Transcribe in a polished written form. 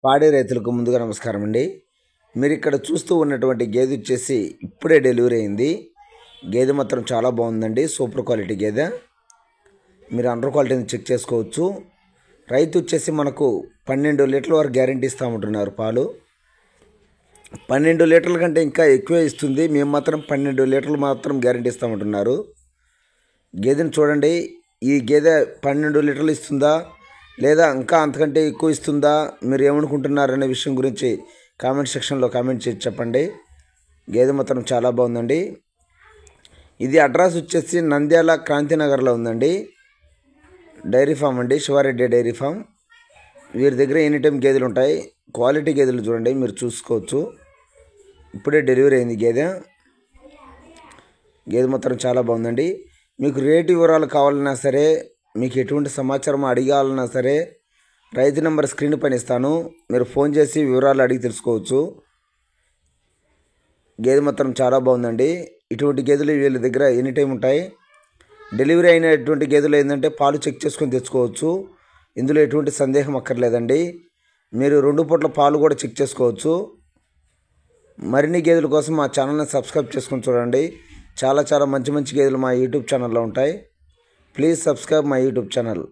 పాడి రైతులకు ముందుగా నమస్కారం అండి. మీరు ఇక్కడ చూస్తూ ఉన్నటువంటి గేదె వచ్చేసి ఇప్పుడే డెలివరీ అయింది. గేదె మాత్రం చాలా బాగుందండి, సూపర్ క్వాలిటీ గేదె. మీరు అండర్ క్వాలిటీని చెక్ చేసుకోవచ్చు. రైతు వచ్చేసి మనకు 12 లీటర్ల వరకు గ్యారంటీ ఇస్తామంటున్నారు. పాలు 12 లీటర్ల కంటే ఇంకా ఎక్కువే ఇస్తుంది. మేము మాత్రం 12 లీటర్లు మాత్రం గ్యారంటీ ఇస్తామంటున్నారు. గేదెని చూడండి, ఈ గేదె 12 లీటర్లు ఇస్తుందా లేదా ఇంకా అంతకంటే ఎక్కువ ఇస్తుందా, మీరు ఏమనుకుంటున్నారనే విషయం గురించి కామెంట్ సెక్షన్లో కామెంట్ చేసి చెప్పండి. గేదె మాత్రం చాలా బాగుందండి. ఇది అడ్రస్ వచ్చేసి నంద్యాల క్రాంతినగర్లో ఉందండి. డైరీ ఫామ్ అండి, శివారెడ్డి డైరీ ఫామ్. వీరి దగ్గర ఎనీ టైం గేదెలు ఉంటాయి. క్వాలిటీ గేదెలు చూడండి, మీరు చూసుకోవచ్చు. ఇప్పుడే డెలివరీ అయింది గేదె. గేదె మాత్రం చాలా బాగుందండి. మీకు రేటు వివరాలు కావాలన్నా సరే, మీకు ఎటువంటి సమాచారం అడగాలన్నా సరే, రైతు నెంబర్ స్క్రీన్ పైన ఇస్తాను. మీరు ఫోన్ చేసి వివరాలు అడిగి తెలుసుకోవచ్చు. గేదె మాత్రం చాలా బాగుందండి. ఇటువంటి గేదెలు వీళ్ళ దగ్గర ఎనీ టైం ఉంటాయి. డెలివరీ అయినటువంటి గేదెలు ఏంటంటే పాలు చెక్ చేసుకొని తెచ్చుకోవచ్చు. ఇందులో ఎటువంటి సందేహం అక్కర్లేదండి. మీరు 2 పూట్ల పాలు కూడా చెక్ చేసుకోవచ్చు. మరిన్ని గేదెల కోసం మా ఛానల్ని సబ్స్క్రైబ్ చేసుకొని చూడండి. చాలా మంచి గేదెలు మా యూట్యూబ్ ఛానల్లో ఉంటాయి. Please subscribe my YouTube channel.